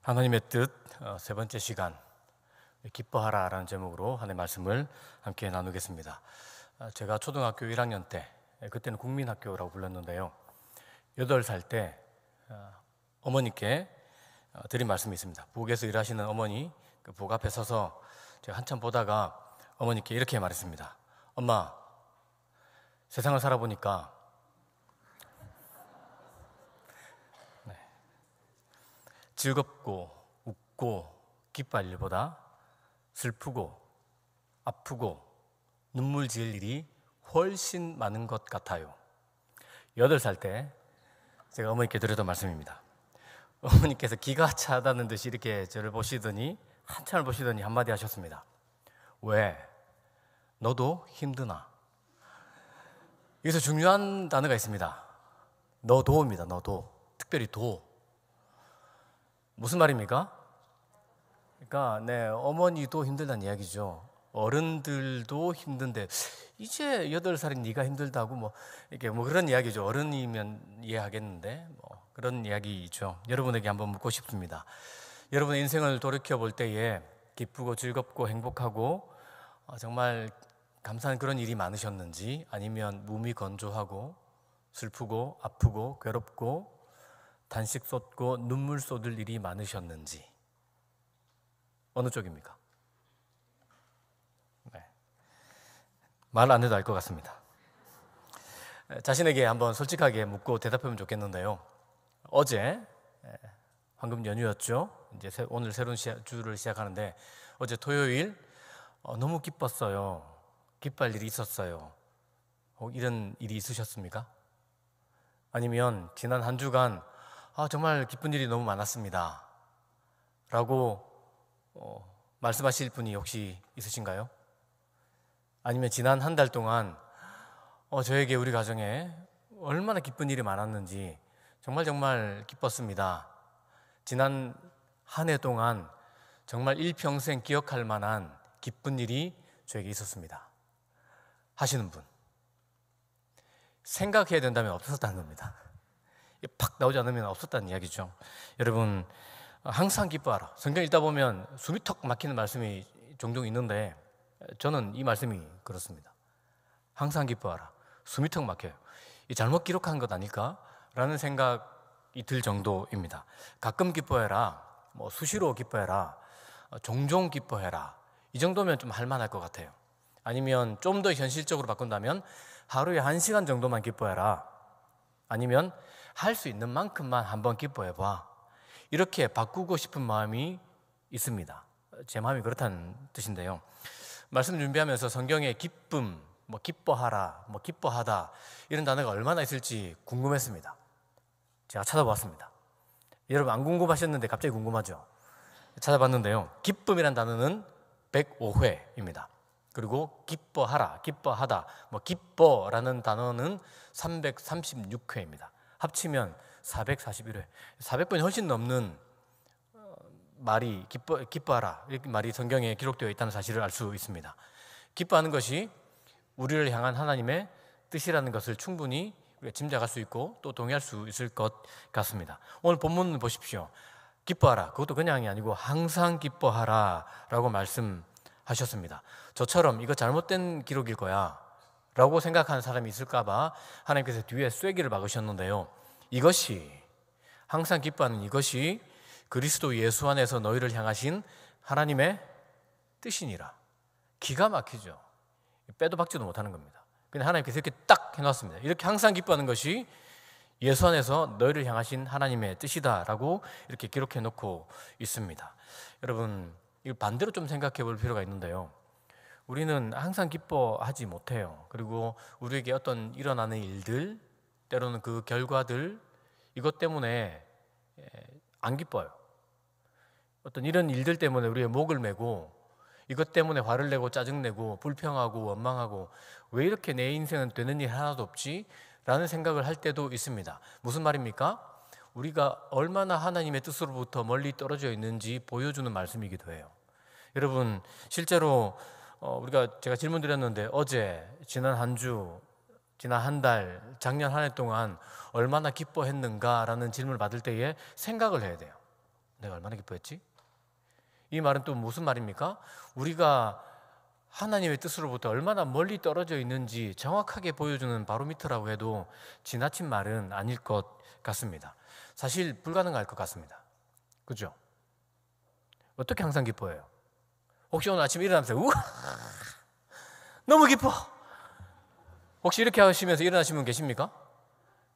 하나님의 뜻 세 번째 시간 기뻐하라라는 제목으로 하나님의 말씀을 함께 나누겠습니다. 제가 초등학교 1학년 때 그때는 국민학교라고 불렀는데요. 8살 때 어머니께 드린 말씀이 있습니다. 부엌에서 일하시는 어머니 그 부엌 앞에 서서 제가 한참 보다가 어머니께 이렇게 말했습니다. 엄마, 세상을 살아보니까 즐겁고 웃고 기뻐할 일보다 슬프고 아프고 눈물 지을 일이 훨씬 많은 것 같아요. 8살 때 제가 어머니께 드렸던 말씀입니다. 어머니께서 기가 차다는 듯이 이렇게 저를 보시더니 한참을 보시더니 한마디 하셨습니다. 왜? 너도 힘드나? 여기서 중요한 단어가 있습니다. 너도입니다. 너도. 특별히 도. 무슨 말입니까? 그러니까 어머니도 힘들다는 이야기죠. 어른들도 힘든데 이제 8살인 네가 힘들다고 이렇게 그런 이야기죠. 어른이면 이해하겠는데 그런 이야기죠. 여러분에게 한번 묻고 싶습니다. 여러분의 인생을 돌이켜 볼 때에 기쁘고 즐겁고 행복하고 정말 감사한 그런 일이 많으셨는지, 아니면 몸이 건조하고 슬프고 아프고 괴롭고 단식 쏟고 눈물 쏟을 일이 많으셨는지, 어느 쪽입니까? 말 안 해도 알 것 같습니다. 자신에게 한번 솔직하게 묻고 대답하면 좋겠는데요. 어제 황금 연휴였죠. 이제 오늘 새로운 주를 시작하는데 어제 토요일 너무 기뻤어요. 기뻐할 일이 있었어요. 이런 일이 있으셨습니까? 아니면 지난 한 주간 정말 기쁜 일이 너무 많았습니다 라고 말씀하실 분이 혹시 있으신가요? 아니면 지난 한 달 동안 저에게 우리 가정에 얼마나 기쁜 일이 많았는지 정말 기뻤습니다. 지난 한 해 동안 정말 일평생 기억할 만한 기쁜 일이 저에게 있었습니다 하시는 분, 생각해야 된다면 없었다는 겁니다. 팍 나오지 않으면 없었다는 이야기죠. 여러분, 항상 기뻐하라. 성경 읽다 보면 숨이 턱 막히는 말씀이 종종 있는데 저는 이 말씀이 그렇습니다. 항상 기뻐하라. 숨이 턱 막혀요. 이 잘못 기록한 것 아닐까? 라는 생각이 들 정도입니다. 가끔 기뻐해라, 수시로 기뻐해라, 종종 기뻐해라, 이 정도면 좀 할만할 것 같아요. 아니면 좀 더 현실적으로 바꾼다면 하루에 1시간 정도만 기뻐해라, 아니면 할 수 있는 만큼만 한번 기뻐해봐, 이렇게 바꾸고 싶은 마음이 있습니다. 제 마음이 그렇다는 뜻인데요. 말씀 준비하면서 성경에 기쁨, 기뻐하라, 기뻐하다 이런 단어가 얼마나 있을지 궁금했습니다. 제가 찾아봤습니다. 여러분 안 궁금하셨는데 갑자기 궁금하죠? 찾아봤는데요. 기쁨이란 단어는 105회입니다. 그리고 기뻐하라, 기뻐하다, 기뻐라는 단어는 336회입니다. 합치면 441회, 400번이 훨씬 넘는 말이 기뻐하라 이렇게 말이 성경에 기록되어 있다는 사실을 알 수 있습니다. 기뻐하는 것이 우리를 향한 하나님의 뜻이라는 것을 충분히 우리가 짐작할 수 있고 또 동의할 수 있을 것 같습니다. 오늘 본문을 보십시오. 기뻐하라, 그것도 그냥이 아니고 항상 기뻐하라 라고 말씀하셨습니다. 저처럼 이거 잘못된 기록일 거야 라고 생각하는 사람이 있을까 봐 하나님께서 뒤에 쐐기를 박으셨는데요. 이것이, 항상 기뻐하는 이것이 그리스도 예수 안에서 너희를 향하신 하나님의 뜻이니라. 기가 막히죠. 빼도 박지도 못하는 겁니다. 근데 하나님께서 이렇게 딱 해놨습니다. 이렇게 항상 기뻐하는 것이 예수 안에서 너희를 향하신 하나님의 뜻이다라고 이렇게 기록해 놓고 있습니다. 여러분, 이걸 반대로 좀 생각해 볼 필요가 있는데요. 우리는 항상 기뻐하지 못해요. 그리고 우리에게 어떤 일어나는 일들, 때로는 그 결과들, 이것 때문에 안 기뻐요. 어떤 이런 일들 때문에 우리의 목을 메고, 이것 때문에 화를 내고 짜증내고 불평하고 원망하고, 왜 이렇게 내 인생은 되는 일 하나도 없지? 라는 생각을 할 때도 있습니다. 무슨 말입니까? 우리가 얼마나 하나님의 뜻으로부터 멀리 떨어져 있는지 보여주는 말씀이기도 해요. 여러분, 실제로 제가 질문 드렸는데 어제, 지난 한 주, 지난 한 달, 작년 한 해 동안 얼마나 기뻐했는가라는 질문을 받을 때에 생각을 해야 돼요. 내가 얼마나 기뻐했지? 이 말은 또 무슨 말입니까? 우리가 하나님의 뜻으로부터 얼마나 멀리 떨어져 있는지 정확하게 보여주는 바로미터라고 해도 지나친 말은 아닐 것 같습니다. 사실 불가능할 것 같습니다. 그죠? 어떻게 항상 기뻐해요? 혹시 오늘 아침에 일어나면서 우와 너무 기뻐! 혹시 이렇게 하시면서 일어나신 분 계십니까?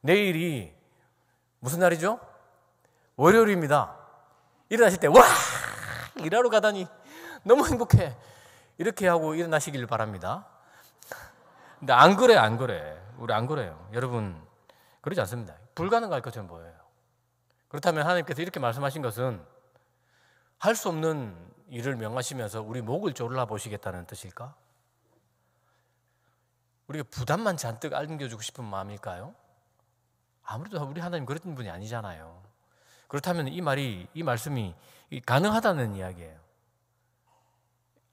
내일이 무슨 날이죠? 월요일입니다. 일어나실 때 와! 일하러 가다니 너무 행복해. 이렇게 하고 일어나시길 바랍니다. 근데 안 그래, 안 그래. 우리 안 그래요. 여러분, 그러지 않습니다. 불가능할 것처럼 보여요. 그렇다면 하나님께서 이렇게 말씀하신 것은 할 수 없는 일을 명하시면서 우리 목을 졸라 보시겠다는 뜻일까? 우리가 부담만 잔뜩 안겨주고 싶은 마음일까요? 아무래도 우리 하나님 그런 분이 아니잖아요. 그렇다면 이 말씀이 가능하다는 이야기예요.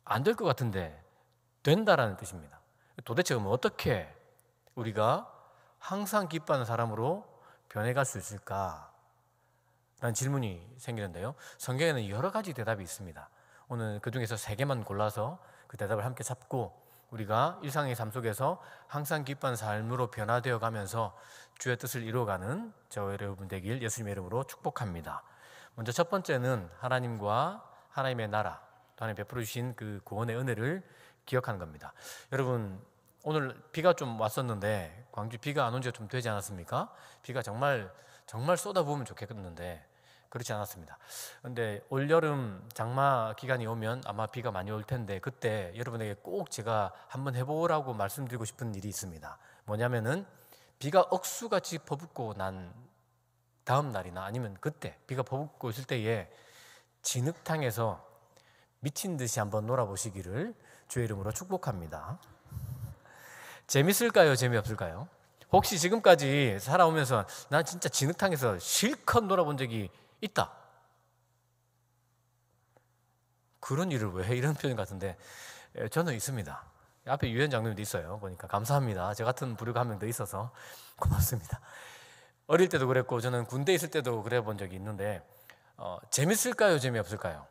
안 될 것 같은데 된다라는 뜻입니다. 도대체 그럼 어떻게 우리가 항상 기뻐하는 사람으로 변해갈 수 있을까? 라는 질문이 생기는데요. 성경에는 여러 가지 대답이 있습니다. 오늘 그 중에서 3개만 골라서 그 대답을 함께 잡고 우리가 일상의 삶 속에서 항상 기뻐하는 삶으로 변화되어 가면서 주의 뜻을 이루어가는 저와 여러분 되길 예수님의 이름으로 축복합니다. 먼저 첫 번째는 하나님과 하나님의 나라, 또 하나님 베풀어 주신 그 구원의 은혜를 기억하는 겁니다. 여러분, 오늘 비가 좀 왔었는데 광주 비가 안 온 지가 좀 되지 않았습니까? 비가 정말 쏟아부으면 좋겠는데 그렇지 않았습니다. 그런데 올여름 장마 기간이 오면 아마 비가 많이 올 텐데 그때 여러분에게 꼭 제가 한번 해보라고 말씀드리고 싶은 일이 있습니다. 뭐냐면은 비가 억수같이 퍼붓고 난 다음 날이나 아니면 그때 비가 퍼붓고 있을 때에 진흙탕에서 미친 듯이 한번 놀아보시기를 주의 이름으로 축복합니다. 재밌을까요? 재미없을까요? 혹시 지금까지 살아오면서 난 진짜 진흙탕에서 실컷 놀아본 적이 있다. 그런 일을 왜 해? 이런 표현 같은데 저는 있습니다. 앞에 유현 장로님도 있어요. 보니까 감사합니다. 저 같은 부류가 한 명 더 있어서 고맙습니다. 어릴 때도 그랬고 저는 군대 있을 때도 그래 본 적이 있는데 재밌을까요? 재미없을까요?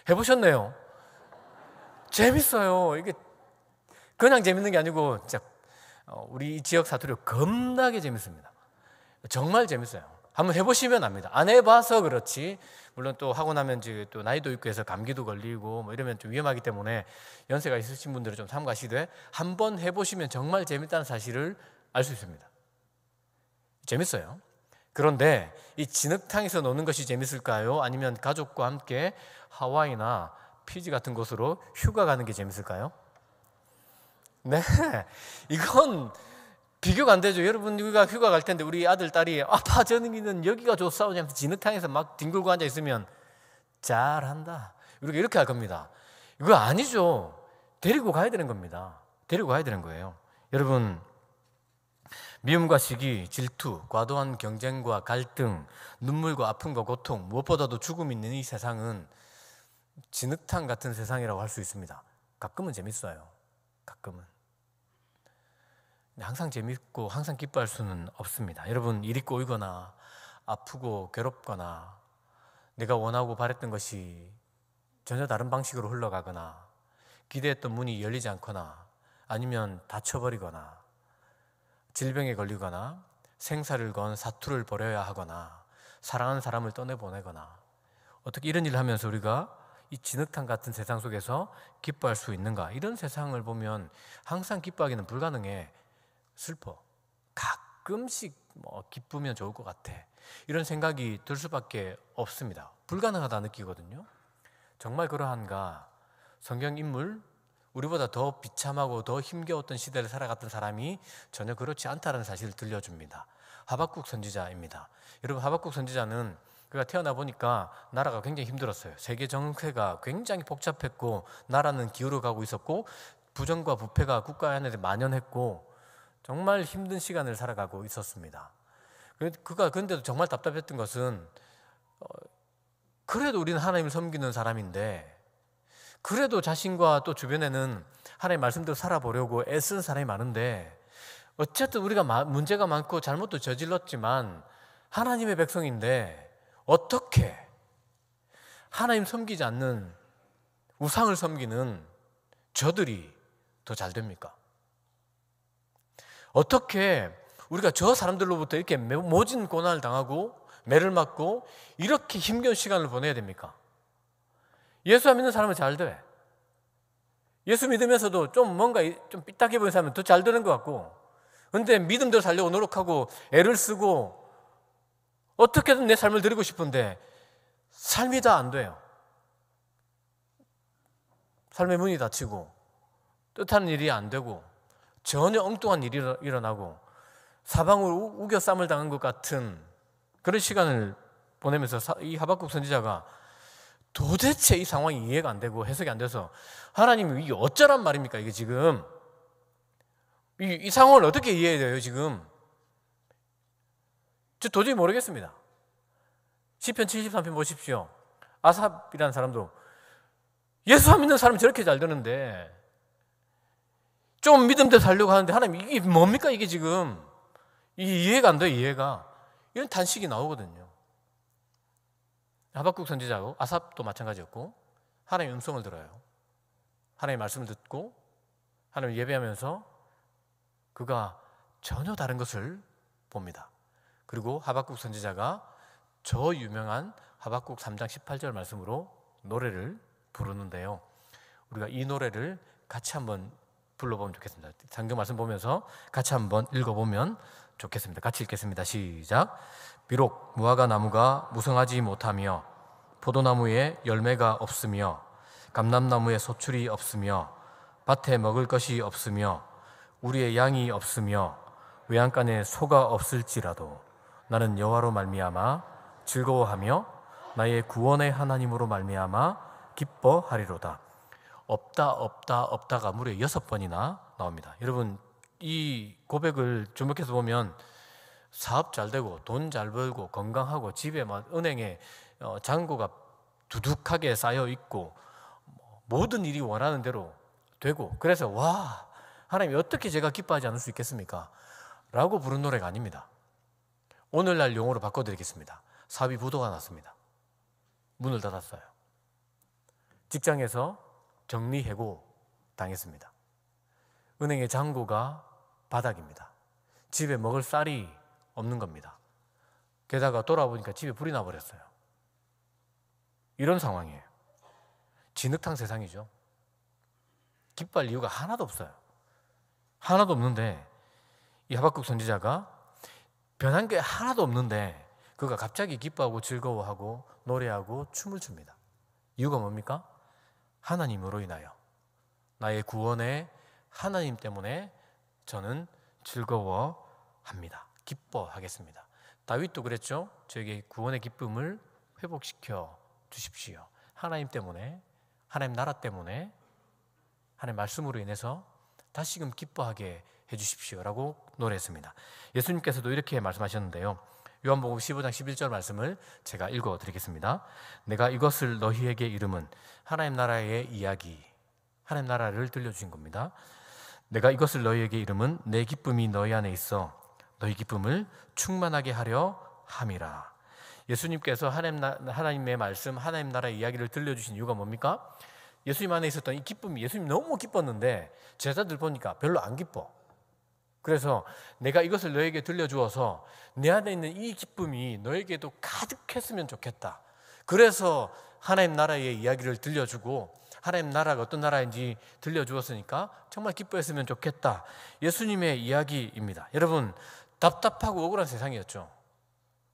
해보셨네요. 재밌어요. 이게 그냥 재밌는 게 아니고 진짜 우리 지역 사투리로 겁나게 재밌습니다. 정말 재밌어요. 한번 해보시면 압니다. 안 해봐서 그렇지. 물론 또 하고 나면 이제 또 나이도 있고 해서 감기도 걸리고 뭐 이러면 좀 위험하기 때문에 연세가 있으신 분들은 좀 삼가시되 한번 해보시면 정말 재밌다는 사실을 알 수 있습니다. 재밌어요. 그런데 이 진흙탕에서 노는 것이 재밌을까요? 아니면 가족과 함께 하와이나 피지 같은 곳으로 휴가 가는 게 재밌을까요? 네, 이건 비교가 안 되죠. 여러분, 우리가 휴가 갈 텐데 우리 아들, 딸이 아빠 저는 여기가 좋사오냐면서 하면서 진흙탕에서 막 뒹굴고 앉아 있으면 잘한다 이렇게 할 겁니다. 이거 아니죠. 데리고 가야 되는 겁니다. 데리고 가야 되는 거예요. 여러분, 미움과 시기, 질투, 과도한 경쟁과 갈등, 눈물과 아픔과 고통, 무엇보다도 죽음이 있는 이 세상은 진흙탕 같은 세상이라고 할 수 있습니다. 가끔은 재밌어요. 가끔은. 항상 재밌고 항상 기뻐할 수는 없습니다. 여러분, 일이 꼬이거나 아프고 괴롭거나 내가 원하고 바랬던 것이 전혀 다른 방식으로 흘러가거나 기대했던 문이 열리지 않거나 아니면 다쳐버리거나 질병에 걸리거나 생사를 건 사투를 벌여야 하거나 사랑하는 사람을 떠내보내거나 어떻게 이런 일을 하면서 우리가 이 진흙탕 같은 세상 속에서 기뻐할 수 있는가? 이런 세상을 보면 항상 기뻐하기는 불가능해. 슬퍼. 가끔씩 기쁘면 좋을 것 같아. 이런 생각이 들 수밖에 없습니다. 불가능하다 느끼거든요. 정말 그러한가? 성경 인물, 우리보다 더 비참하고 더 힘겨웠던 시대를 살아갔던 사람이 전혀 그렇지 않다는 사실을 들려줍니다. 하박국 선지자입니다. 여러분, 하박국 선지자는 그가 태어나 보니까 나라가 굉장히 힘들었어요. 세계 정세가 굉장히 복잡했고 나라는 기울어가고 있었고 부정과 부패가 국가 안에 만연했고 정말 힘든 시간을 살아가고 있었습니다. 그가 근데도 정말 답답했던 것은 그래도 우리는 하나님을 섬기는 사람인데 그래도 자신과 또 주변에는 하나님의 말씀대로 살아보려고 애쓰는 사람이 많은데 어쨌든 우리가 문제가 많고 잘못도 저질렀지만 하나님의 백성인데 어떻게 하나님 섬기지 않는 우상을 섬기는 저들이 더 잘 됩니까? 어떻게 우리가 저 사람들로부터 이렇게 모진 고난을 당하고 매를 맞고 이렇게 힘겨운 시간을 보내야 됩니까? 예수 안 믿는 사람은 잘 돼. 예수 믿으면서도 좀 뭔가 좀 삐딱해 보이는 사람은 더 잘 되는 것 같고, 근데 믿음대로 살려고 노력하고 애를 쓰고 어떻게든 내 삶을 드리고 싶은데 삶이 다 안 돼요. 삶의 문이 닫히고 뜻하는 일이 안 되고 전혀 엉뚱한 일이 일어나고 사방으로 우겨 쌈을 당한 것 같은 그런 시간을 보내면서 이 하박국 선지자가 도대체 이 상황이 이해가 안 되고 해석이 안 돼서 하나님이 이게 어쩌란 말입니까? 이게 지금 이 상황을 어떻게 이해해야 돼요? 지금 저 도저히 모르겠습니다. 시편 73편 보십시오. 아삽이라는 사람도 예수 안 믿는 사람이 저렇게 잘 되는데 좀 믿음대로 살려고 하는데 하나님 이게 뭡니까 이게 지금 이해가 안 돼요. 이해가 이런 단식이 나오거든요. 하박국 선지자고 아삽도 마찬가지였고 하나님의 음성을 들어요. 하나님의 말씀을 듣고 하나님을 예배하면서 그가 전혀 다른 것을 봅니다. 그리고 하박국 선지자가 저 유명한 하박국 3장 18절 말씀으로 노래를 부르는데요. 우리가 이 노래를 같이 한번 불러보면 좋겠습니다. 성경 말씀 보면서 같이 한번 읽어보면 좋겠습니다. 같이 읽겠습니다. 시작. 비록 무화과 나무가 무성하지 못하며 포도나무에 열매가 없으며 감람나무에 소출이 없으며 밭에 먹을 것이 없으며 우리의 양이 없으며 외양간에 소가 없을지라도 나는 여호와로 말미암아 즐거워하며 나의 구원의 하나님으로 말미암아 기뻐하리로다. 없다가 무려 6번이나 나옵니다. 여러분 이 고백을 주목해서 보면 사업 잘 되고 돈 잘 벌고 건강하고 집에 막 은행에 잔고가 두둑하게 쌓여 있고 모든 일이 원하는 대로 되고 그래서 와 하나님이 어떻게 제가 기뻐하지 않을 수 있겠습니까? 라고 부른 노래가 아닙니다. 오늘날 용어로 바꿔드리겠습니다. 사업이 부도가 났습니다. 문을 닫았어요. 직장에서 정리해고 당했습니다. 은행의 잔고가 바닥입니다. 집에 먹을 쌀이 없는 겁니다. 게다가 돌아보니까 집에 불이 나버렸어요. 이런 상황이에요. 진흙탕 세상이죠. 기뻐할 이유가 하나도 없어요. 하나도 없는데 이 하박국 선지자가 변한 게 하나도 없는데 그가 갑자기 기뻐하고 즐거워하고 노래하고 춤을 춥니다. 이유가 뭡니까? 하나님으로 인하여 나의 구원의 하나님 때문에 저는 즐거워합니다. 기뻐하겠습니다. 다윗도 그랬죠. 저에게 구원의 기쁨을 회복시켜 주십시오. 하나님 때문에 하나님 나라 때문에 하나님 말씀으로 인해서 다시금 기뻐하게 해주십시오 라고 노래했습니다. 예수님께서도 이렇게 말씀하셨는데요. 요한복음 15장 11절 말씀을 제가 읽어드리겠습니다. 내가 이것을 너희에게 이름은 하나님 나라의 이야기, 하나님 나라를 들려주신 겁니다. 내가 이것을 너희에게 이름은 내 기쁨이 너희 안에 있어 너희 기쁨을 충만하게 하려 함이라. 예수님께서 하나님의 말씀, 하나님 나라의 이야기를 들려주신 이유가 뭡니까? 예수님 안에 있었던 이 기쁨이 예수님 너무 기뻤는데 제자들 보니까 별로 안 기뻐. 그래서 내가 이것을 너에게 들려주어서 내 안에 있는 이 기쁨이 너에게도 가득했으면 좋겠다. 그래서 하나님 나라의 이야기를 들려주고 하나님 나라가 어떤 나라인지 들려주었으니까 정말 기뻐했으면 좋겠다. 예수님의 이야기입니다. 여러분 답답하고 억울한 세상이었죠.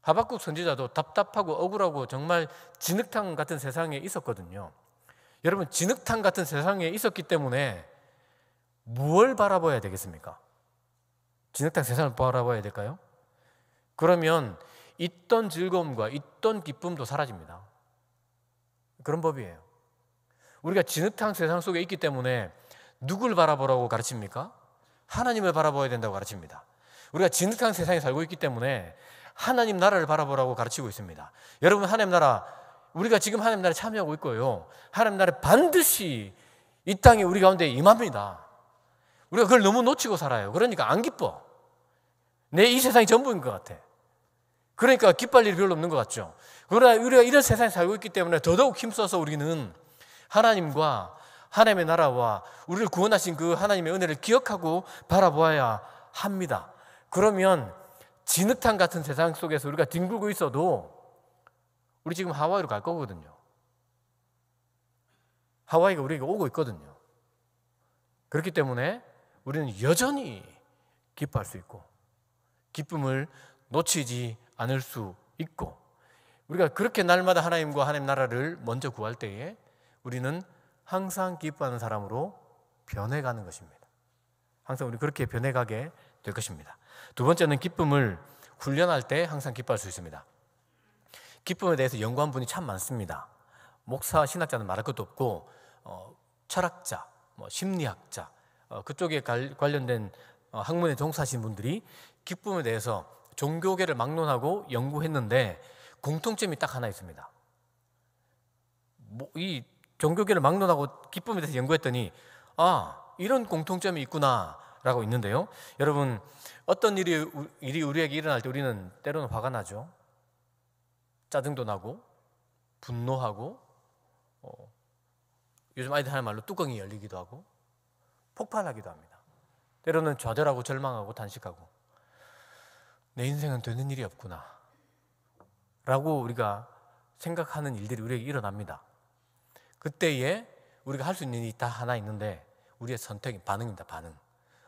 하박국 선지자도 답답하고 억울하고 정말 진흙탕 같은 세상에 있었거든요. 여러분 진흙탕 같은 세상에 있었기 때문에 무엇을 바라봐야 되겠습니까? 진흙탕 세상을 바라봐야 될까요? 그러면 있던 즐거움과 있던 기쁨도 사라집니다. 그런 법이에요. 우리가 진흙탕 세상 속에 있기 때문에 누굴 바라보라고 가르칩니까? 하나님을 바라봐야 된다고 가르칩니다. 우리가 진흙탕 세상에 살고 있기 때문에 하나님 나라를 바라보라고 가르치고 있습니다. 여러분 하나님 나라 우리가 지금 하나님 나라에 참여하고 있고요. 하나님 나라에 반드시 이 땅에 우리 가운데 임합니다. 우리가 그걸 너무 놓치고 살아요. 그러니까 안 기뻐. 내 이 세상이 전부인 것 같아. 그러니까 기뻐할 일이 별로 없는 것 같죠. 그러나 우리가 이런 세상에 살고 있기 때문에 더더욱 힘써서 우리는 하나님과 하나님의 나라와 우리를 구원하신 그 하나님의 은혜를 기억하고 바라보아야 합니다. 그러면 진흙탕 같은 세상 속에서 우리가 뒹굴고 있어도 우리 지금 하와이로 갈 거거든요. 하와이가 우리에게 오고 있거든요. 그렇기 때문에 우리는 여전히 기뻐할 수 있고 기쁨을 놓치지 않을 수 있고, 우리가 그렇게 날마다 하나님과 하나님 나라를 먼저 구할 때에 우리는 항상 기뻐하는 사람으로 변해가는 것입니다. 항상 우리 그렇게 변해가게 될 것입니다. 두 번째는 기쁨을 훈련할 때 항상 기뻐할 수 있습니다. 기쁨에 대해서 연구한 분이 참 많습니다. 목사, 신학자는 말할 것도 없고 철학자, 심리학자, 그쪽에 관련된 학문에 종사하신 분들이 기쁨에 대해서 종교계를 막론하고 연구했는데 공통점이 딱 하나 있습니다. 이 종교계를 막론하고 기쁨에 대해서 연구했더니 이런 공통점이 있구나라고 있는데요. 여러분, 어떤 일이 우리에게 일어날 때 우리는 때로는 화가 나죠. 짜증도 나고 분노하고 요즘 아이들 하는 말로 뚜껑이 열리기도 하고 폭발하기도 합니다. 때로는 좌절하고 절망하고 단식하고 내 인생은 되는 일이 없구나 라고 우리가 생각하는 일들이 우리에게 일어납니다. 그때에 우리가 할 수 있는 일이 다 하나 있는데 우리의 선택, 반응입니다. 반응.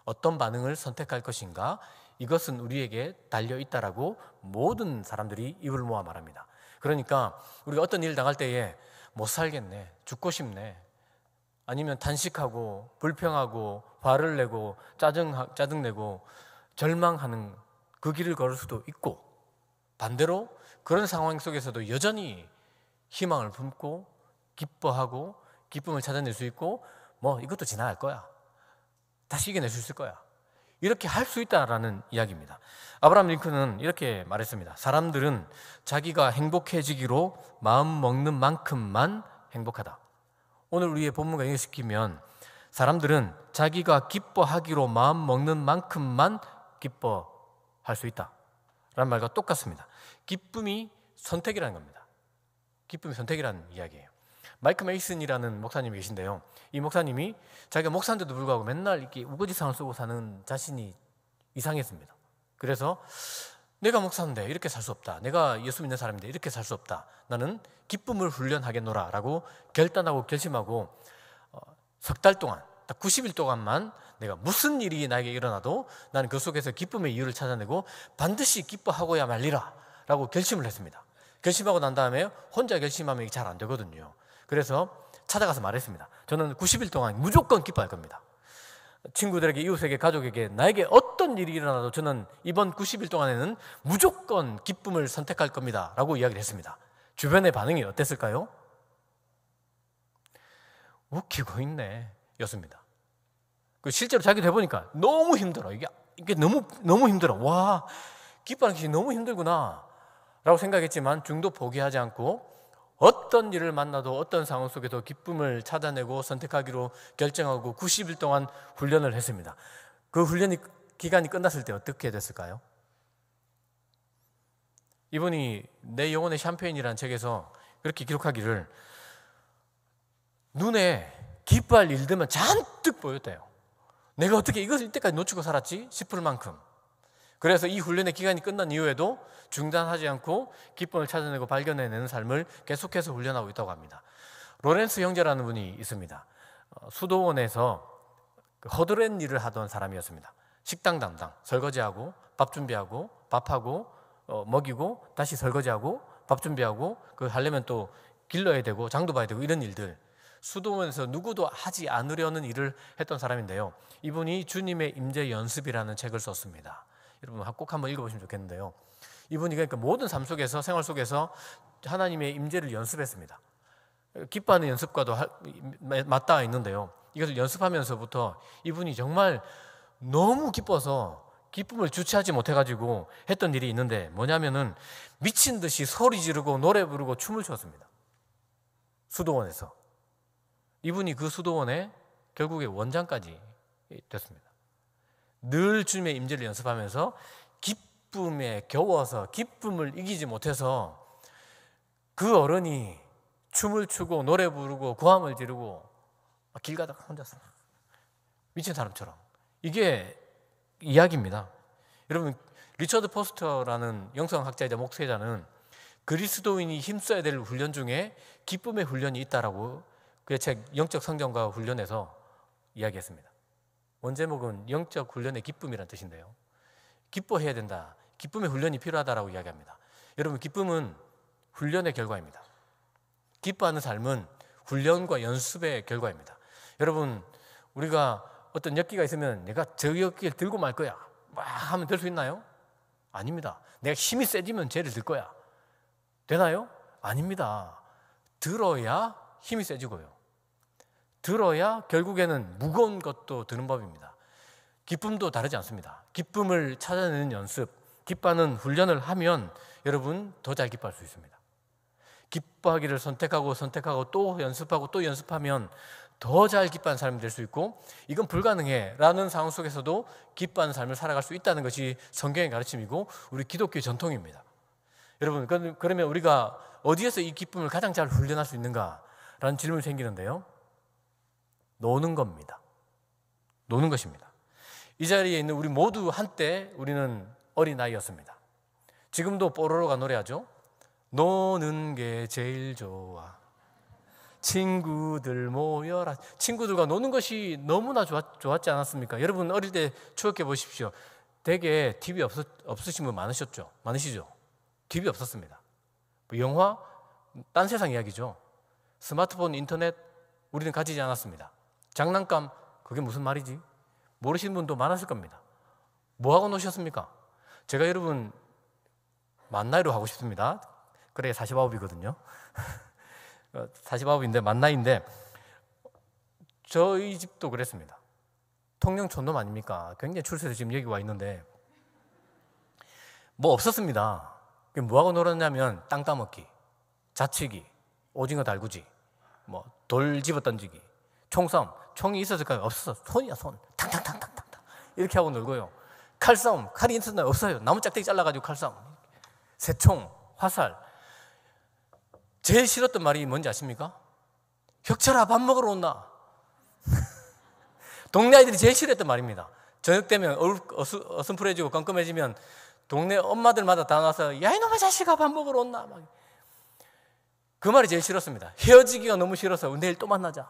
어떤 반응을 선택할 것인가, 이것은 우리에게 달려있다라고 모든 사람들이 입을 모아 말합니다. 그러니까 우리가 어떤 일을 당할 때에 못 살겠네, 죽고 싶네, 아니면 단식하고 불평하고 화를 내고 짜증내고 절망하는 그 길을 걸을 수도 있고, 반대로 그런 상황 속에서도 여전히 희망을 품고 기뻐하고 기쁨을 찾아낼 수 있고 이것도 지나갈 거야, 다시 이겨낼 수 있을 거야, 이렇게 할 수 있다라는 이야기입니다. 아브라함 링컨은 이렇게 말했습니다. 사람들은 자기가 행복해지기로 마음 먹는 만큼만 행복하다. 오늘 우리의 본문과 연결시키면 사람들은 자기가 기뻐하기로 마음 먹는 만큼만 기뻐할 수 있다 라는 말과 똑같습니다. 기쁨이 선택이라는 겁니다. 기쁨이 선택이라는 이야기예요. 마이크 메이슨이라는 목사님이 계신데요, 이 목사님이 자기가 목사인데도 불구하고 맨날 이렇게 우거지상을 쓰고 사는 자신이 이상했습니다. 그래서 내가 목사인데 이렇게 살 수 없다, 내가 예수 믿는 사람인데 이렇게 살 수 없다, 나는 기쁨을 훈련하겠노라 라고 결단하고 결심하고 석 달 동안, 딱 90일 동안만 내가 무슨 일이 나에게 일어나도 나는 그 속에서 기쁨의 이유를 찾아내고 반드시 기뻐하고야 말리라 라고 결심을 했습니다. 결심하고 난 다음에 혼자 결심하면 이게 잘 안 되거든요. 그래서 찾아가서 말했습니다. 저는 90일 동안 무조건 기뻐할 겁니다. 친구들에게, 이웃에게, 가족에게 나에게 어떤 일이 일어나도 저는 이번 90일 동안에는 무조건 기쁨을 선택할 겁니다 라고 이야기를 했습니다. 주변의 반응이 어땠을까요? 웃기고 있네 였습니다. 실제로 자기도 해보니까 너무 힘들어. 이게 너무 힘들어. 와, 기뻐하는 것이 너무 힘들구나 라고 생각했지만 중도 포기하지 않고 어떤 일을 만나도 어떤 상황 속에도 기쁨을 찾아내고 선택하기로 결정하고 90일 동안 훈련을 했습니다. 그 훈련 기간이 끝났을 때 어떻게 됐을까요? 이분이 내 영혼의 샴페인이라는 책에서 그렇게 기록하기를 눈에 기뻐할 일들만 잔뜩 보였대요. 내가 어떻게 이것을 이때까지 놓치고 살았지 싶을 만큼. 그래서 이 훈련의 기간이 끝난 이후에도 중단하지 않고 기쁨을 찾아내고 발견해내는 삶을 계속해서 훈련하고 있다고 합니다. 로렌스 형제라는 분이 있습니다. 수도원에서 허드렛 일을 하던 사람이었습니다. 식당 담당, 설거지하고 밥 준비하고 밥하고 먹이고 다시 설거지하고 밥 준비하고 그걸 하려면 또 길러야 되고 장도 봐야 되고 이런 일들, 수도원에서 누구도 하지 않으려는 일을 했던 사람인데요, 이분이 주님의 임재 연습이라는 책을 썼습니다. 여러분 꼭 한번 읽어보시면 좋겠는데요, 이분이 그러니까 모든 삶 속에서, 생활 속에서 하나님의 임재를 연습했습니다. 기뻐하는 연습과도 맞닿아 있는데요, 이것을 연습하면서부터 이분이 정말 너무 기뻐서 기쁨을 주체하지 못해가지고 했던 일이 있는데 뭐냐면은 미친 듯이 소리 지르고 노래 부르고 춤을 췄습니다. 수도원에서. 이분이 그 수도원의 결국에 원장까지 됐습니다. 늘 주님의 임재를 연습하면서 기쁨에 겨워서 기쁨을 이기지 못해서 그 어른이 춤을 추고 노래 부르고 고함을 지르고 길 가다가 혼자서 미친 사람처럼, 이게 이야기입니다. 여러분, 리처드 포스터라는 영성학자이자 목회자는 그리스도인이 힘써야 될 훈련 중에 기쁨의 훈련이 있다라고 그의 책 영적 성경과 훈련에서 이야기했습니다. 원제목은 영적 훈련의 기쁨이라는 뜻인데요, 기뻐해야 된다, 기쁨의 훈련이 필요하다라고 이야기합니다. 여러분, 기쁨은 훈련의 결과입니다. 기뻐하는 삶은 훈련과 연습의 결과입니다. 여러분, 우리가 어떤 엽기가 있으면 내가 저 엽기를 들고 말 거야 막 하면 될 수 있나요? 아닙니다. 내가 힘이 세지면 쟤를 들 거야. 되나요? 아닙니다. 들어야 힘이 세지고요, 들어야 결국에는 무거운 것도 드는 법입니다. 기쁨도 다르지 않습니다. 기쁨을 찾아내는 연습, 기뻐하는 훈련을 하면 여러분 더 잘 기뻐할 수 있습니다. 기뻐하기를 선택하고 또 연습하고 또 연습하면 더 잘 기뻐하는 사람이 될 수 있고, 이건 불가능해 라는 상황 속에서도 기뻐하는 삶을 살아갈 수 있다는 것이 성경의 가르침이고 우리 기독교의 전통입니다. 여러분, 그러면 우리가 어디에서 이 기쁨을 가장 잘 훈련할 수 있는가 라는 질문이 생기는데요, 노는 겁니다. 노는 것입니다. 이 자리에 있는 우리 모두 한때 우리는 어린아이였습니다. 지금도 뽀로로가 노래하죠. 노는 게 제일 좋아, 친구들 모여라. 친구들과 노는 것이 너무나 좋았지 않았습니까? 여러분, 어릴 때 추억해 보십시오. 대개 TV 없으신 분 많으시죠? TV 없었습니다. 영화, 딴 세상 이야기죠. 스마트폰, 인터넷 우리는 가지지 않았습니다. 장난감, 그게 무슨 말이지? 모르시는 분도 많았을 겁니다. 뭐 하고 노셨습니까? 제가 여러분 만 나이로 하고 싶습니다. 그래 49이거든요. 49인데 만 나이인데 저희 집도 그랬습니다. 통영 촌놈 아닙니까? 굉장히 출세해서 지금 여기 와 있는데 뭐 없었습니다. 뭐 하고 놀았냐면 땅 따먹기, 자치기, 오징어 달구지, 뭐 돌 집어 던지기, 총싸움. 총이 있었을까요? 없었어. 손이야, 손. 탕탕탕탕탕 이렇게 하고 놀고요. 칼싸움, 칼이 있었나요? 없어요. 나무 짝대기 잘라가지고 칼싸움. 새총, 화살. 제일 싫었던 말이 뭔지 아십니까? 혁철아, 밥 먹으러 온나. 동네 아이들이 제일 싫어했던 말입니다. 저녁 되면 어슴푸레지고 껌껌해지면 동네 엄마들마다 다 나와서 야 이놈의 자식아 밥 먹으러 온나. 막. 그 말이 제일 싫었습니다. 헤어지기가 너무 싫어서 내일 또 만나자.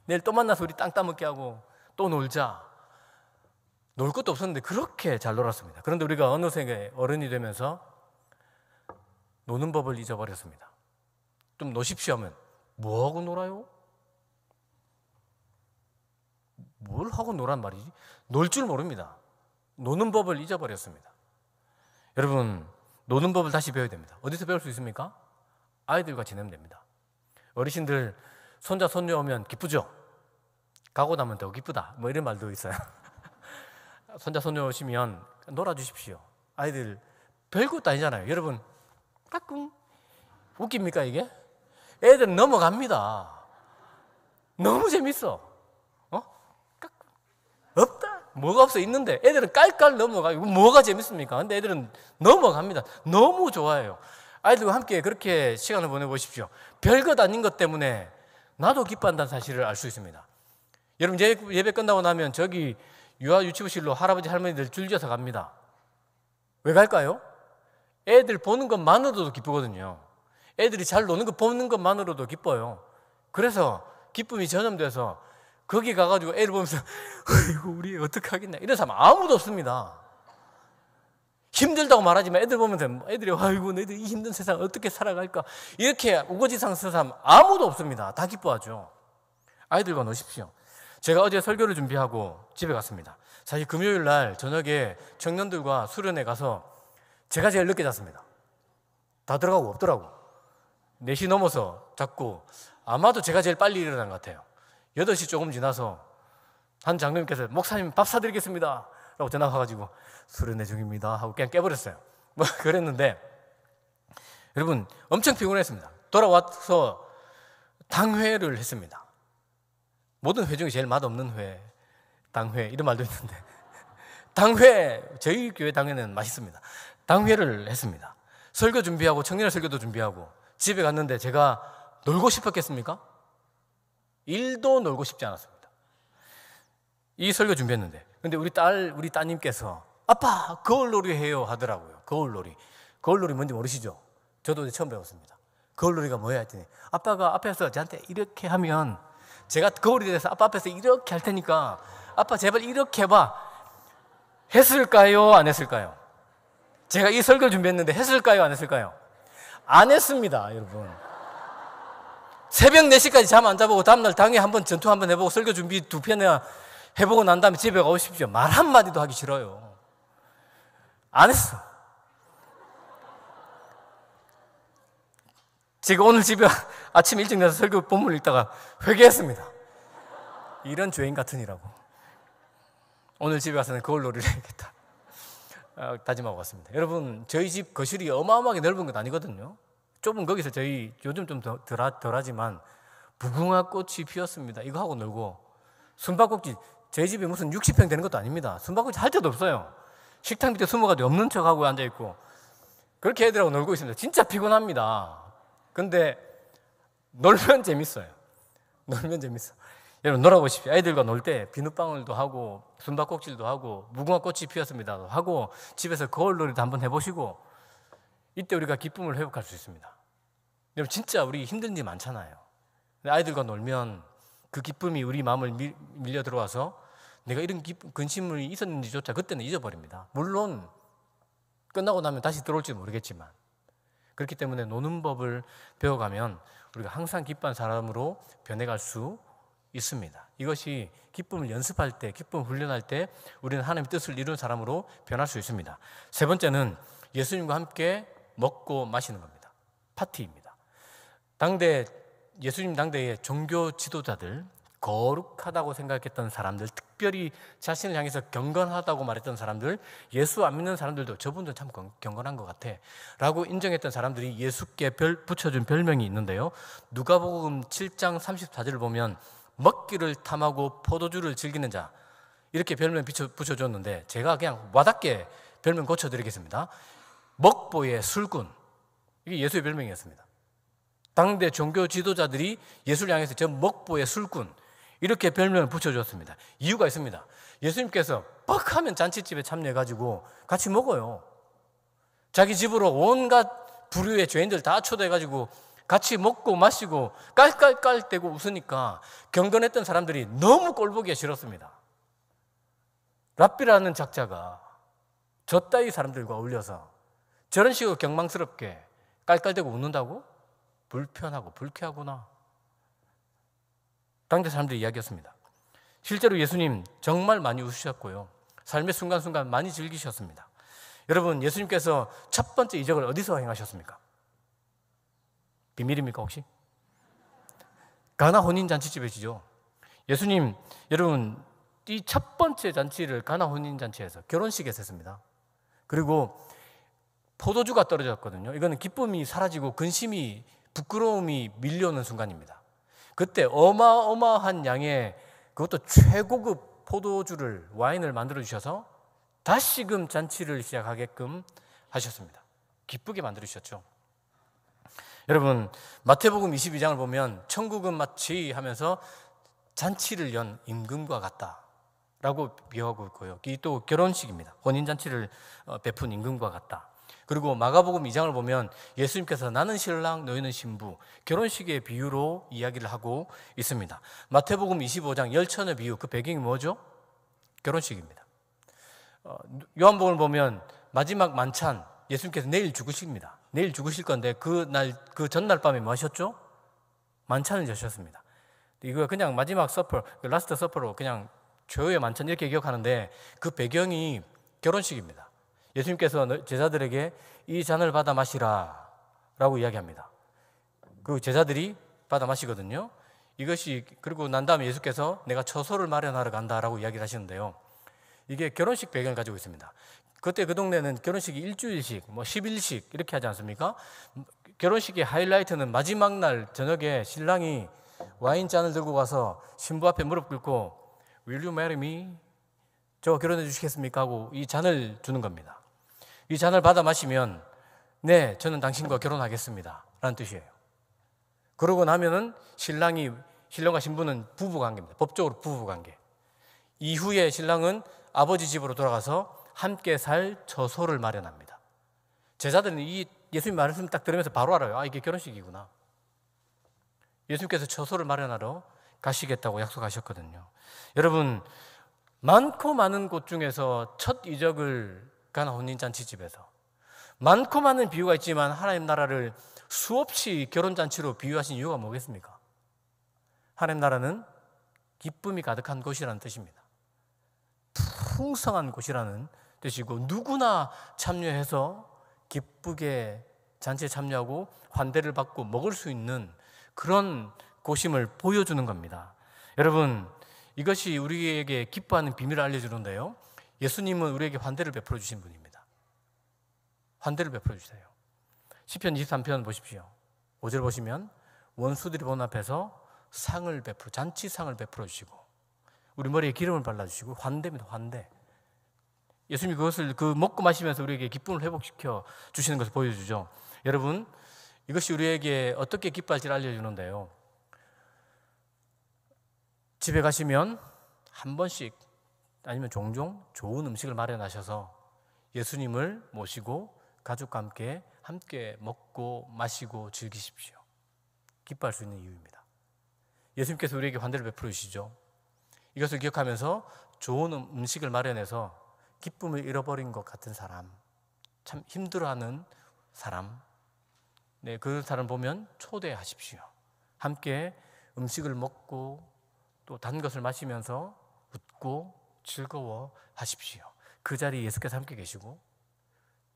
내일 또 만나서 우리 땅 따먹게 하고 또 놀자. 놀 것도 없었는데 그렇게 잘 놀았습니다. 그런데 우리가 어느새 어른이 되면서 노는 법을 잊어버렸습니다. 좀 노십시오 하면 뭐하고 놀아요? 뭘 하고 놀란 말이지? 놀 줄 모릅니다. 노는 법을 잊어버렸습니다. 여러분, 노는 법을 다시 배워야 됩니다. 어디서 배울 수 있습니까? 아이들과 지내면 됩니다. 어르신들 손자 손녀 오면 기쁘죠? 가고 나면 더 기쁘다 뭐 이런 말도 있어요. 손자 손녀 오시면 놀아주십시오. 아이들 별것도 아니잖아요. 여러분 까꿍 웃깁니까 이게? 애들은 넘어갑니다. 너무 재밌어. 까꿍 없다 뭐가 없어 있는데 애들은 깔깔 넘어가요. 뭐가 재밌습니까? 근데 애들은 넘어갑니다. 너무 좋아해요. 아이들과 함께 그렇게 시간을 보내보십시오. 별것 아닌 것 때문에 나도 기뻐한다는 사실을 알 수 있습니다. 여러분 예배 끝나고 나면 저기 유아유치부실로 할아버지 할머니들 줄지어서 갑니다. 왜 갈까요? 애들 보는 것만으로도 기쁘거든요. 애들이 잘 노는 거 보는 것만으로도 기뻐요. 그래서 기쁨이 전염돼서 거기 가가지고 애를 보면서 아이고 우리 어떡하겠냐 이런 사람 아무도 없습니다. 힘들다고 말하지만 애들 보면서 애들이 아이고 너희들 이 힘든 세상 어떻게 살아갈까 이렇게 우거지상 쓰는 사람 아무도 없습니다. 다 기뻐하죠. 아이들과 노십시오. 제가 어제 설교를 준비하고 집에 갔습니다. 사실 금요일 날 저녁에 청년들과 수련회 가서 제가 제일 늦게 잤습니다. 다 들어가고 없더라고. 4시 넘어서 잤고 아마도 제가 제일 빨리 일어난 것 같아요. 8시 조금 지나서 한 장로님께서 목사님 밥 사드리겠습니다 라고 전화가 와가지고 수련회 중입니다 하고 그냥 깨버렸어요. 뭐 그랬는데 여러분 엄청 피곤했습니다. 돌아와서 당회를 했습니다. 모든 회 중에 제일 맛없는 회, 당회 이런 말도 있는데 당회, 저희 교회 당회는 맛있습니다. 당회를 했습니다. 설교 준비하고 청년의 설교도 준비하고 집에 갔는데 제가 놀고 싶었겠습니까? 1도 놀고 싶지 않았습니다. 이 설교 준비했는데 근데 우리 따님께서 아빠 거울놀이 해요 하더라고요. 거울놀이 뭔지 모르시죠? 저도 처음 배웠습니다. 거울놀이가 뭐야 했더니 아빠가 앞에서 저한테 이렇게 하면 제가 거울이 돼서 아빠 앞에서 이렇게 할 테니까 아빠 제발 이렇게 해봐. 했을까요? 안 했을까요? 제가 이 설교를 준비했는데 했을까요? 안 했을까요? 안 했습니다, 여러분. 새벽 4시까지 잠 안 자보고 다음날 당일 한번 전투 한번 해보고 설교 준비 2편이나 해보고 난 다음에 집에 가오십시오. 말 한마디도 하기 싫어요. 안 했어. 지금 오늘 집에 아침 일찍 나서 설교 본문을 읽다가 회개했습니다. 이런 죄인 같으니라고. 오늘 집에 가서는 거울놀이를 해야겠다 다짐하고 왔습니다. 여러분, 저희 집 거실이 어마어마하게 넓은 건 아니거든요. 좁은 거기서 저희 요즘 좀 덜하지만 무궁화 꽃이 피었습니다. 이거 하고 놀고 숨바꼭질, 저희 집이 무슨 60평 되는 것도 아닙니다. 숨바꼭질 할 데도 없어요. 식탁 밑에 숨어가지고 없는 척하고 앉아있고 그렇게 애들하고 놀고 있습니다. 진짜 피곤합니다. 근데 놀면 재밌어요. 놀면 재밌어. 여러분 놀아보십시오. 아이들과 놀 때 비눗방울도 하고 숨바꼭질도 하고 무궁화 꽃이 피었습니다 하고 집에서 거울놀이도 한번 해보시고 이때 우리가 기쁨을 회복할 수 있습니다. 여러분 진짜 우리 힘든 일 많잖아요. 아이들과 놀면 그 기쁨이 우리 마음을 밀려 들어와서 내가 이런 근심이 있었는지조차 그때는 잊어버립니다. 물론 끝나고 나면 다시 들어올지 모르겠지만 그렇기 때문에 노는 법을 배워가면 우리가 항상 기뻐하는 사람으로 변해갈 수 있습니다. 이것이 기쁨을 연습할 때, 기쁨을 훈련할 때 우리는 하나님의 뜻을 이루는 사람으로 변할 수 있습니다. 세 번째는 예수님과 함께 먹고 마시는 겁니다. 파티입니다. 예수님 당대의 종교 지도자들, 거룩하다고 생각했던 사람들, 특별히 자신을 향해서 경건하다고 말했던 사람들, 예수 안 믿는 사람들도 저분들 참 경건한 것 같아 라고 인정했던 사람들이 예수께 붙여준 별명이 있는데요. 누가복음 7장 34절을 보면 먹기를 탐하고 포도주를 즐기는 자, 이렇게 별명 붙여줬는데 제가 그냥 와닿게 별명 고쳐드리겠습니다. 먹보의 술꾼, 이게 예수의 별명이었습니다. 당대 종교 지도자들이 예수를 향해서 저 먹보의 술꾼 이렇게 별명을 붙여줬습니다. 이유가 있습니다. 예수님께서 뻑하면 잔치집에 참여해가지고 같이 먹어요. 자기 집으로 온갖 부류의 죄인들 다 초대해가지고 같이 먹고 마시고 깔깔깔대고 웃으니까 경건했던 사람들이 너무 꼴보기가 싫었습니다. 랍비라는 작자가 저 따위 사람들과 어울려서 저런 식으로 경망스럽게 깔깔대고 웃는다고? 불편하고 불쾌하구나. 당대 사람들이 이야기했습니다. 실제로 예수님 정말 많이 웃으셨고요. 삶의 순간순간 많이 즐기셨습니다. 여러분, 예수님께서 첫 번째 이적을 어디서 행하셨습니까? 비밀입니까 혹시? 가나 혼인잔치집이시죠. 예수님, 여러분 이 첫 번째 잔치를 가나 혼인잔치에서 결혼식에서 했습니다. 그리고 포도주가 떨어졌거든요. 이거는 기쁨이 사라지고 근심이, 부끄러움이 밀려오는 순간입니다. 그때 어마어마한 양의 그것도 최고급 포도주를, 와인을 만들어 주셔서 다시금 잔치를 시작하게끔 하셨습니다. 기쁘게 만들어 주셨죠. 여러분, 마태복음 22장을 보면 천국은 마치 하면서 잔치를 연 임금과 같다라고 비유하고 있고요. 이 또 결혼식입니다. 혼인잔치를 베푼 임금과 같다. 그리고 마가복음 2장을 보면 예수님께서 나는 신랑 너희는 신부, 결혼식의 비유로 이야기를 하고 있습니다. 마태복음 25장 열처녀 비유, 그 배경이 뭐죠? 결혼식입니다. 요한복음을 보면 마지막 만찬, 예수님께서 내일 죽으십니다. 내일 죽으실 건데 그 전날 밤에 뭐 하셨죠? 만찬을 여셨습니다. 이거 그냥 마지막 서퍼, 라스트 서퍼로 그냥 최후의 만찬 이렇게 기억하는데 그 배경이 결혼식입니다. 예수님께서 제자들에게 이 잔을 받아 마시라 라고 이야기합니다. 그 제자들이 받아 마시거든요. 이것이, 그리고 난 다음에 예수께서 내가 처소를 마련하러 간다라고 이야기를 하시는데요. 이게 결혼식 배경을 가지고 있습니다. 그때 그 동네는 결혼식이 일주일씩, 10일씩 이렇게 하지 않습니까? 결혼식의 하이라이트는 마지막 날 저녁에 신랑이 와인잔을 들고 가서 신부 앞에 무릎 꿇고 Will you marry me? 저와 결혼해 주시겠습니까? 하고 이 잔을 주는 겁니다. 이 잔을 받아 마시면 네, 저는 당신과 결혼하겠습니다 라는 뜻이에요. 그러고 나면은 신랑과 신부는 부부관계입니다. 법적으로 부부관계. 이후에 신랑은 아버지 집으로 돌아가서 함께 살 처소를 마련합니다. 제자들은 이 예수님 말씀 딱 들으면서 바로 알아요. 아, 이게 결혼식이구나. 예수님께서 처소를 마련하러 가시겠다고 약속하셨거든요. 여러분, 많고 많은 곳 중에서 첫 이적을 가나 혼인잔치집에서 많고 많은 비유가 있지만 하나님 나라를 수없이 결혼잔치로 비유하신 이유가 뭐겠습니까? 하나님 나라는 기쁨이 가득한 곳이라는 뜻입니다. 풍성한 곳이라는 뜻이고 누구나 참여해서 기쁘게 잔치에 참여하고 환대를 받고 먹을 수 있는 그런 곳임을 보여주는 겁니다. 여러분, 이것이 우리에게 기뻐하는 비밀을 알려주는데요, 예수님은 우리에게 환대를 베풀어 주신 분입니다. 환대를 베풀어 주세요. 시편 23편 보십시오. 5절 보시면 원수들이 보는 앞에서 잔치상을 베풀어 주시고 우리 머리에 기름을 발라주시고 환대입니다. 환대. 예수님이 그것을 먹고 마시면서 우리에게 기쁨을 회복시켜 주시는 것을 보여주죠. 여러분, 이것이 우리에게 어떻게 기뻐할지를 알려주는데요, 집에 가시면 한 번씩 아니면 종종 좋은 음식을 마련하셔서 예수님을 모시고 가족과 함께 먹고 마시고 즐기십시오. 기뻐할 수 있는 이유입니다. 예수님께서 우리에게 환대를 베풀어 주시죠. 이것을 기억하면서 좋은 음식을 마련해서 기쁨을 잃어버린 것 같은 사람, 참 힘들어하는 사람, 네, 그 사람 보면 초대하십시오. 함께 음식을 먹고 또 단 것을 마시면서 웃고 즐거워하십시오. 그 자리에 예수께서 함께 계시고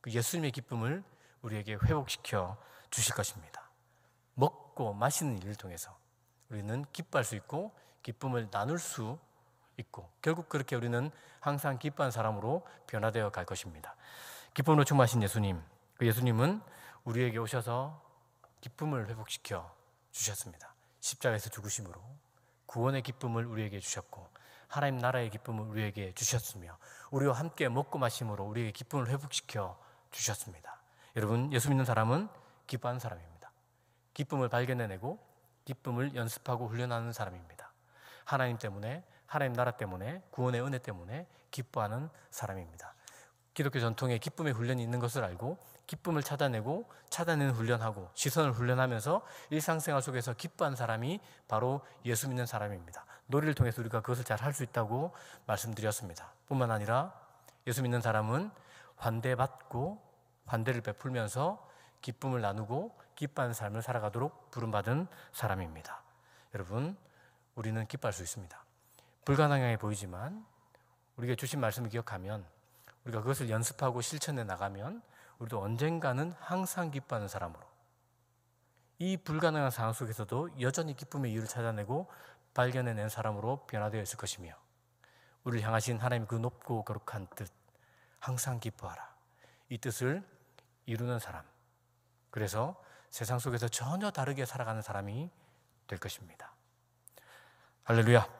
그 예수님의 기쁨을 우리에게 회복시켜 주실 것입니다. 먹고 마시는 일을 통해서 우리는 기뻐할 수 있고 기쁨을 나눌 수 있고 결국 그렇게 우리는 항상 기뻐하는 사람으로 변화되어 갈 것입니다. 기쁨으로 충만하신 예수님, 그 예수님은 우리에게 오셔서 기쁨을 회복시켜 주셨습니다. 십자가에서 죽으심으로 구원의 기쁨을 우리에게 주셨고 하나님 나라의 기쁨을 우리에게 주셨으며 우리와 함께 먹고 마심으로 우리에게 기쁨을 회복시켜 주셨습니다. 여러분, 예수 믿는 사람은 기뻐하는 사람입니다. 기쁨을 발견해내고 기쁨을 연습하고 훈련하는 사람입니다. 하나님 때문에, 하나님 나라 때문에, 구원의 은혜 때문에 기뻐하는 사람입니다. 기독교 전통에 기쁨의 훈련이 있는 것을 알고 기쁨을 찾아내고 찾아내는 훈련하고 시선을 훈련하면서 일상생활 속에서 기뻐하는 사람이 바로 예수 믿는 사람입니다. 놀이를 통해서 우리가 그것을 잘 할 수 있다고 말씀드렸습니다. 뿐만 아니라 예수 믿는 사람은 환대받고 환대를 베풀면서 기쁨을 나누고 기뻐하는 삶을 살아가도록 부름받은 사람입니다. 여러분, 우리는 기뻐할 수 있습니다. 불가능해 보이지만 우리가 주신 말씀을 기억하면 우리가 그것을 연습하고 실천해 나가면 우리도 언젠가는 항상 기뻐하는 사람으로 이 불가능한 상황 속에서도 여전히 기쁨의 이유를 찾아내고 발견해낸 사람으로 변화되어 있을 것이며 우리를 향하신 하나님의 그 높고 거룩한 뜻, 항상 기뻐하라, 이 뜻을 이루는 사람, 그래서 세상 속에서 전혀 다르게 살아가는 사람이 될 것입니다. 할렐루야.